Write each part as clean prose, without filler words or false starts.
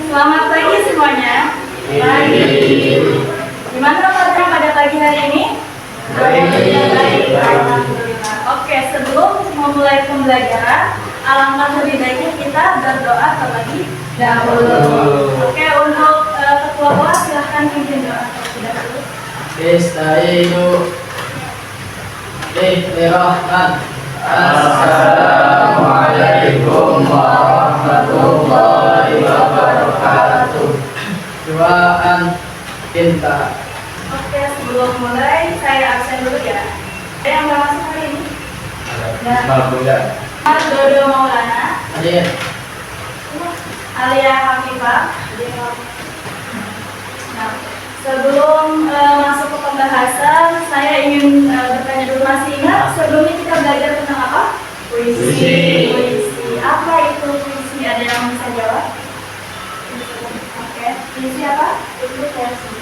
Selamat pagi semuanya. Gimana kabarnya pada pagi hari ini? Oke, sebelum memulai pembelajaran, alangkah lebih baiknya kita berdoa terlebih dahulu. Oke, untuk ketua kelas silahkan pimpin doa terlebih dahulu. Bismillahirrahmanirrahim. Assalamualaikum warahmatullahi wabarakatuh. Doaan cinta. Oke, sebelum mulai saya absen dulu ya. Ada yang nggak masuk hari ini? Mas Dodo Maulana, Hadir. Alia Hafifah. Nah, sebelum masuk ke pembahasan, saya ingin bertanya dulu, masih ingat sebelumnya kita belajar tentang apa? Puisi. Apa itu puisi? Ada yang bisa jawab? Oke, puisi apa? Itu versi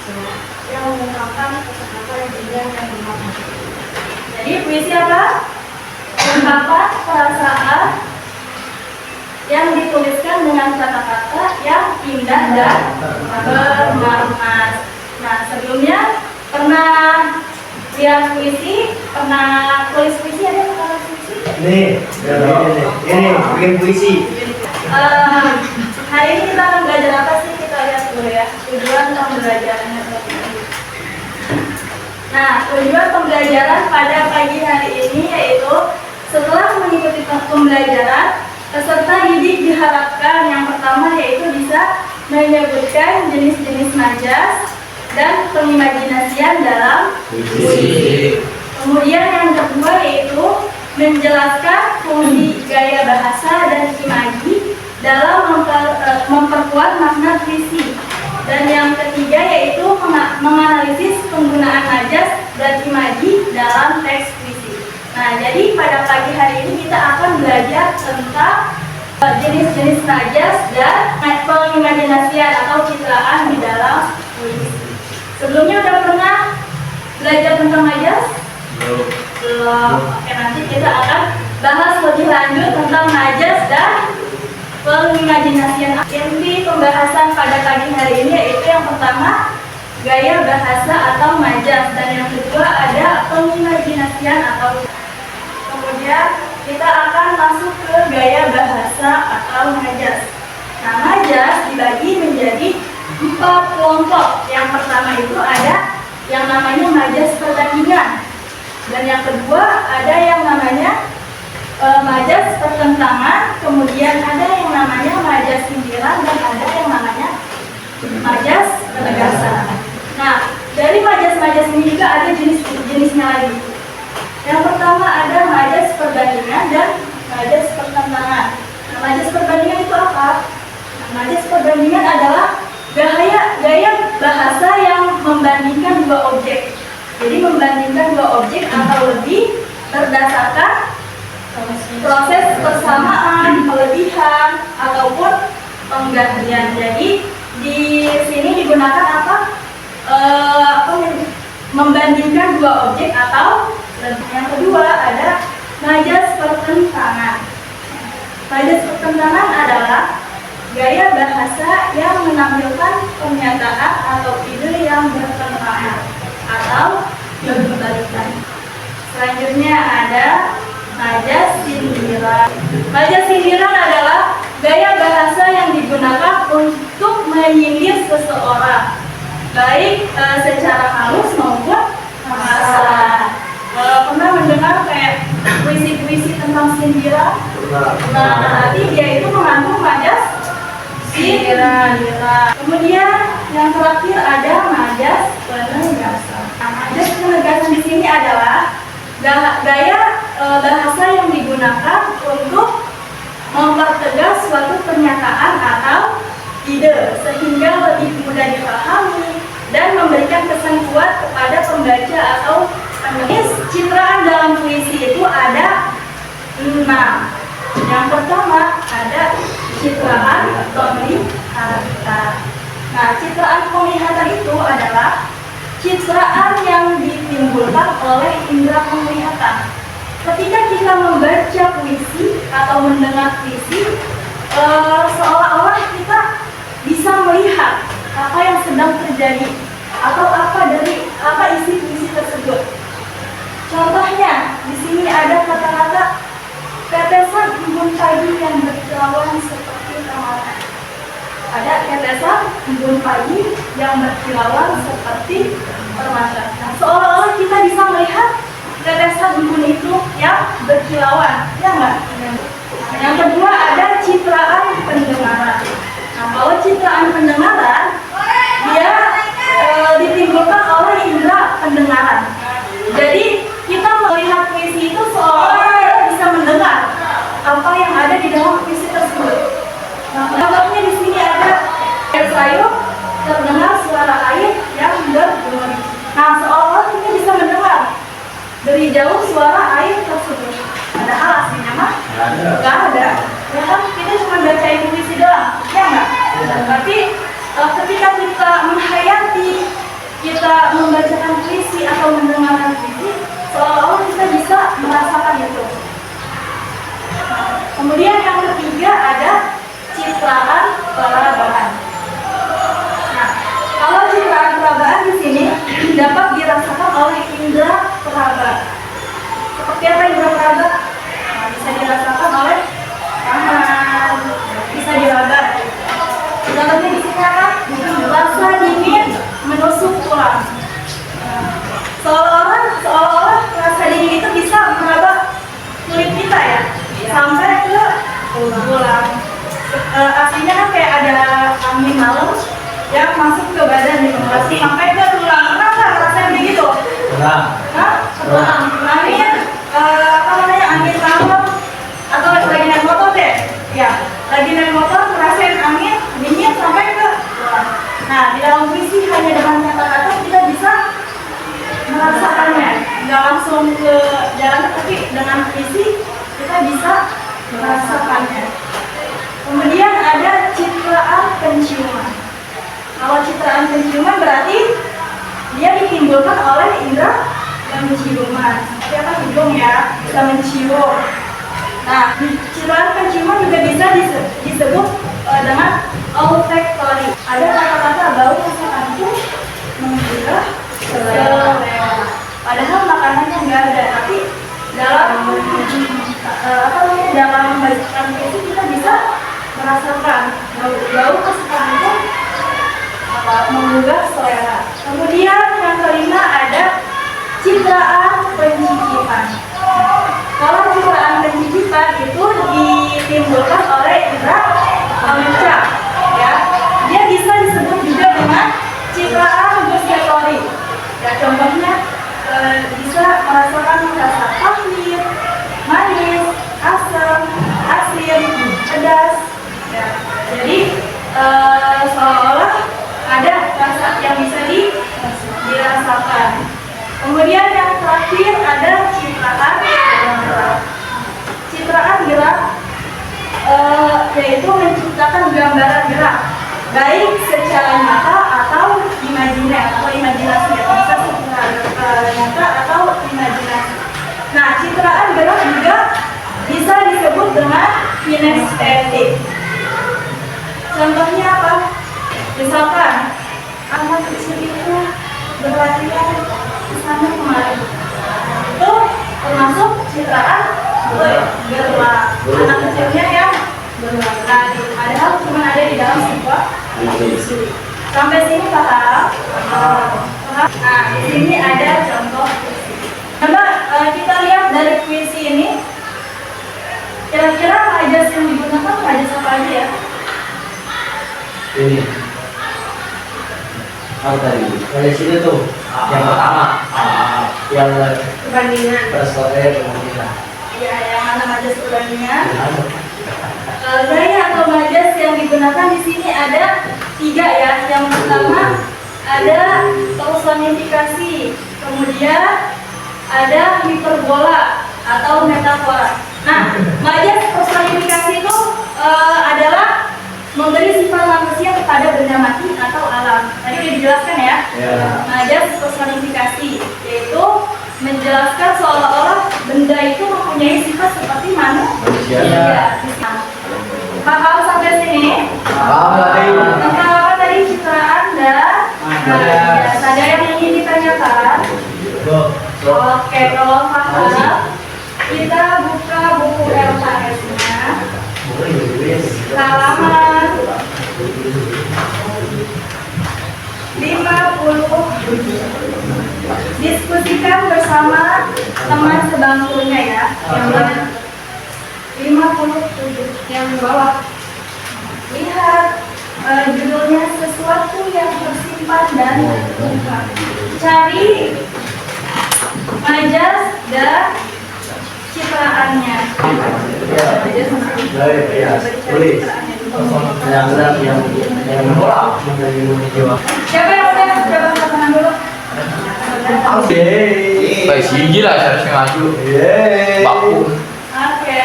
yang mengungkapkan kata-kata yang indah dan bermakna. Jadi puisi apa? Ungkapan perasaan yang dituliskan dengan kata-kata yang indah dan bermakna. Nah, sebelumnya pernah lihat puisi, pernah tulis puisi, ada yang pernah puisi? Ini bikin puisi. Hari ini kita akan belajar apa sih? Kita lihat dulu ya, tujuan pembelajarannya. Nah, tujuan pembelajaran pada pagi hari ini yaitu setelah mengikuti pembelajaran, peserta didik diharapkan yang pertama yaitu bisa menyebutkan jenis-jenis majas dan pengimajinasian dalam puisi. Kemudian yang kedua yaitu menjelaskan fungsi gaya bahasa dan imaji dalam memperkuat makna puisi. Dan yang ketiga yaitu menganalisis penggunaan majas dan imaji dalam teks puisi. Nah, jadi pada pagi hari ini kita akan belajar tentang jenis-jenis majas dan pengimajinasian atau citraan di dalam puisi. Sebelumnya udah pernah belajar tentang majas? Belum. Oke, nanti kita akan bahas lebih lanjut tentang majas dan pengimajinasian. Inti pembahasan pada pagi hari ini yaitu yang pertama gaya bahasa atau majas, dan yang kedua ada pengimajinasian atau. Kemudian kita akan masuk ke gaya bahasa atau majas. Nah, majas dibagi menjadi 4 kelompok. Yang pertama itu ada yang namanya majas perbandingan, dan yang kedua ada yang namanya majas pertentangan, kemudian ada yang namanya majas sindiran, dan ada yang namanya majas penegasan. Nah, dari majas-majas ini juga ada jenis-jenisnya lagi. Yang pertama ada majas perbandingan dan majas pertentangan. Nah, majas perbandingan itu apa? Nah, majas perbandingan adalah gaya bahasa yang membandingkan dua objek. Jadi membandingkan dua objek atau lebih berdasarkan proses persamaan, kelebihan, ataupun penggantian. Jadi di sini digunakan apa? Membandingkan dua objek atau yang kedua ada majas pertentangan. Majas pertentangan adalah gaya bahasa yang menampilkan pernyataan atau ide yang bertentangan atau berbalikan. Selanjutnya ada majas sindiran. Majas sindiran adalah gaya bahasa yang digunakan untuk menyindir seseorang, baik secara halus maupun kasar. Pernah mendengar kayak puisi-puisi tentang sindiran? Nah, berarti dia itu mengandung majas sindiran. Kemudian yang terakhir ada majas penegasan. Nah, majas penegasan di sini adalah gaya bahasa yang digunakan untuk mempertegas suatu pernyataan atau ide sehingga lebih mudah dipahami dan memberikan kesan kuat kepada pembaca atau penulis. Citraan dalam puisi itu ada 6. Yang pertama ada citraan penglihatan. Nah, citraan penglihatan itu adalah citraan yang ditimbulkan oleh indera penglihatan. ketika kita membaca puisi atau mendengar puisi, seolah-olah kita bisa melihat apa yang sedang terjadi atau apa isi puisi tersebut. Contohnya, di sini ada kata-kata tetesan embun pagi yang berkilauan seperti permata. Ada tetesan embun pagi yang berkilauan seperti permata. Nah, seolah-olah kita bisa melihat tetesan embun itu yang berkilauan, ya enggak? Yang kedua ada citraan pendengaran. Nah, kalau citraan pendengaran, dia ditimbulkan oleh indera pendengaran. Jadi kita melihat puisi itu seolah-olah kita bisa mendengar apa yang ada di dalam puisi tersebut. Nah, contohnya di sini ada air sayup, terdengar suara air yang bergemuruh. Nah, seolah-olah kita bisa mendengar dari jauh suara air tersebut. Padahal aslinya mah nggak ada. Ya kan, kita cuma bacain puisi doang, ya nggak? Tapi ketika kita menghayati, kita membacakan puisi atau mendengarkan puisi, seolah-olah kita bisa merasakan itu. Kemudian yang ketiga ada citraan perabaan. Nah, kalau citraan perabaan di sini dapat dirasakan oleh indera peraba. Seperti apa indera peraba? Nah, bisa dirasakan oleh tangan, bisa diraba. Contohnya di sini apa? Rasa dingin menusuk tulang. Seolah-olah rasa dingin itu bisa meraba kulit kita ya, sampai ke tulang. Aslinya kan kayak ada angin malam yang masuk ke badan gitu, sampai ke tulang. Kenapa rasanya begitu? Tulang. Angin angin malam atau lagi naik motor deh? Ya, lagi naik motor ngerasain angin dingin sampai ke tulang. Nah, di dalam puisi hanya dengan kata-kata kita bisa merasakannya, nggak langsung ke jalan, tapi dengan puisi kita bisa merasakannya. Kemudian ada citraan penciuman. Kalau citraan penciuman berarti dia ditimbulkan oleh indera penciuman. Seperti apa hidung ya, bisa mencium. Nah, citraan penciuman juga bisa disebut dengan olfactory. Ada kata-kata bau masakan itu menggugah selera. Padahal makanannya nggak ada, tapi dalam dalam membacakan puisi kita bisa merasakan bau kesukaan itu menggugah selera. Kemudian yang kelima ada citraan pencicipan. Kalau citraan pencicipan itu ditimbulkan oleh indera panca, ya. Dia bisa disebut juga dengan citraan gustatory. Ya, contohnya bisa merasakan rasa pahit, manis, asam, asin, pedas. Ya. Jadi seolah-olah ada rasa yang bisa dirasakan. Kemudian yang terakhir ada citraan gerak. Citraan gerak yaitu menciptakan gambaran gerak, baik secara nyata atau imajinasi, bisa secara nyata atau imajinasi. Nah, citraan gerak juga bisa disebut dengan kinestetik. Contohnya apa? Misalkan anak kecil itu berlarian ke sana kemari, itu termasuk citraan gerak. Anak kecilnya yang berlari, padahal cuma ada di dalam sebuah puisi. Sampai sini paham? Nah, di sini ada contoh puisi. Coba kita lihat dari puisi ini, kira-kira majas yang digunakan majas apa aja ya? Ini apa tadi? Dari sini tuh yang pertama yang Perbandingan. perbandingan. Ya, yang mana majas perbandingan? Gaya atau majas yang digunakan di sini ada 3 ya. Yang pertama ada personifikasi, kemudian ada hiperbola atau metafora. Nah, majas personifikasi itu adalah memberi sifat manusia kepada benda mati atau alam. Tadi udah dijelaskan ya. Majas personifikasi yaitu menjelaskan seolah-olah benda itu mempunyai sifat seperti manusia. Paham sampai sini? Tentang apa tadi citraan dan majas? Ada yang ingin ditanyakan? Oke, kalau paham, kita buka buku LKS-nya. Halaman 50. Diskusikan bersama teman sebangkunya ya. Yang mana? 57 yang bawah. Lihat judulnya sesuatu yang tersimpan dan terbuka. Cari majas dan citraannya. Siapa yang udah coba tangan dulu? Baik, sigi lah saya ngaju. Baku. Oke.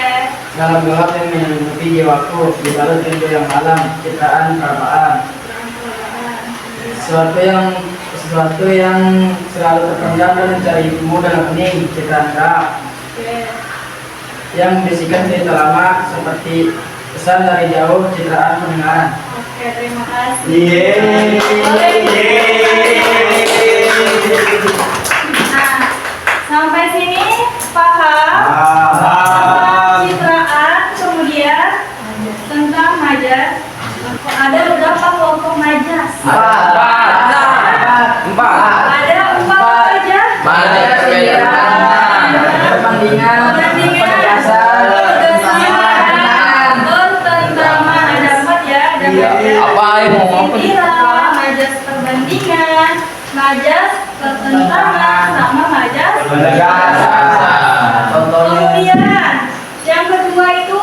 Dalam gelap yang menyelimuti jiwaku, dibalut rindu yang malam, citraan perapaan. Sesuatu yang selalu terpendam dan mencarimu dalam hening, citraan gelap. Yang membisikkan cerita lama seperti pesan dari jauh, citraan pendengaran. Oke, terima kasih. Nah, sampai sini paham? Tentang citraan, kemudian tentang majas. Ada berapa kelompok majas? Empat. Ada 4 majas. Majas Perbandingan, penegasan, Pertentangan ada 4 ya. Ada majas Apa yang mau sindiran, majas perbandingan, majas pertentangan, sama majas kemudian yang kedua itu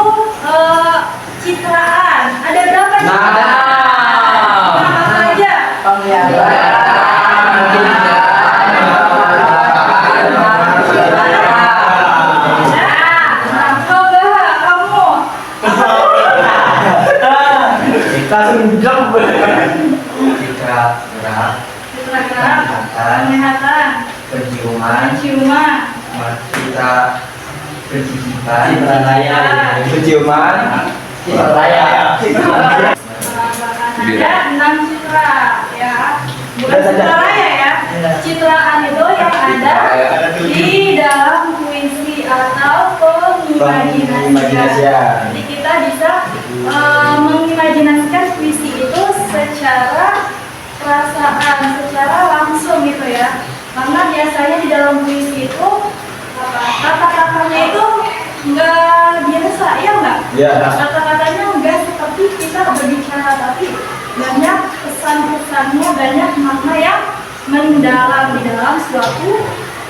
citraan. Ada berapa citraan? Apa aja? Nah, coba kamu. Citra gerak, Citra penglihatan, penciuman, penciuman, citra pencicipan, penciuman, ada 6 citra ya. Bukan citra raya ya. Citraan itu yang ada di dalam puisi atau pengimajinasian. Jadi kita bisa mengimajinasikan puisi itu secara perasaan, secara langsung gitu ya. Karena biasanya di dalam puisi itu kata-katanya itu enggak biasa, ya enggak? Kata-katanya enggak seperti kita berbicara, tapi banyak pesan-pesannya, banyak makna yang mendalam di dalam suatu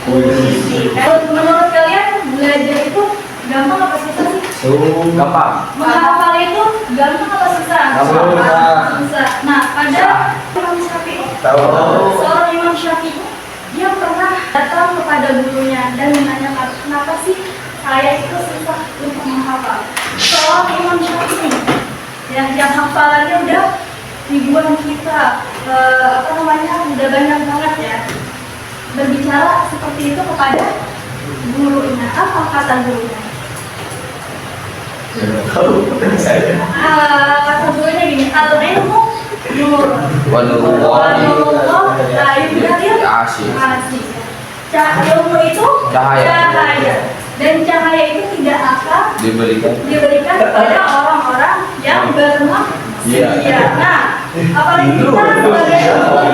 puisi. Menurut kalian belajar itu gampang apa susah sih? gampang. Menghafal itu gampang apa susah? Susah. Nah, pada Imam Syafi'i, seorang Imam Syafi'i, dia pernah datang kepada gurunya dan menanyakan, kenapa sih saya itu susah untuk menghafal? Seorang Imam Syafi'i yang hafalannya udah ribuan kitab, udah banyak banget ya. Berbicara seperti itu kepada gurunya. Apa kata gurunya? Kata gurunya gini, al-ilmu nur, wa nurullah la yudhir Asik. ilmu itu cahaya, dan cahaya itu tidak akan diberikan kepada orang-orang yang bermaksiat. Nah, apalagi kita sebagai ilmu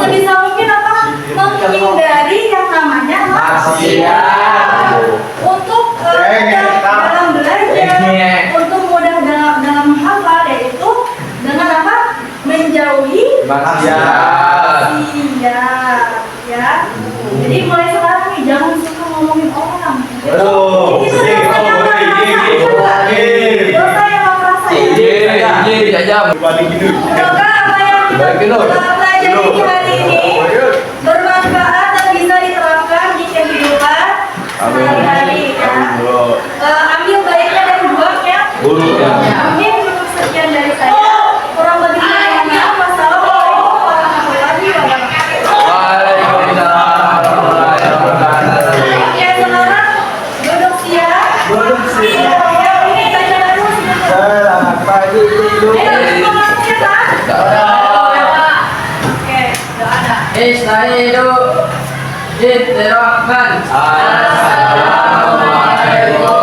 sebisa mungkin apa? Menghindari yang namanya maksiat. Untuk dalam belajar, untuk mudah dalam menghafal, yaitu dengan apa? Menjauhi maksiat. Ya. Jadi mulai sekarang nih jangan suka ngomongin orang. Itu dosa yang merasa ya. Semoga apa yang kita pelajari di hari ini bermanfaat dan bisa diterapkan di kehidupan sehari-hari ya. Ambil baiknya dan buangnya buruknya. Mungkin sekian dari saya. Kurang lebihnya wassalamualaikum warahmatullahi wabarakatuh. Waalaikumsalam warahmatullahi wabarakatuh. Ini baca dulu sebelum. Selamat pagi Ibu. Ayo, semangatnya, Pak. Oke, doa ada. Istahidu Bismillahirrahmanirrahim. Assalamualaikum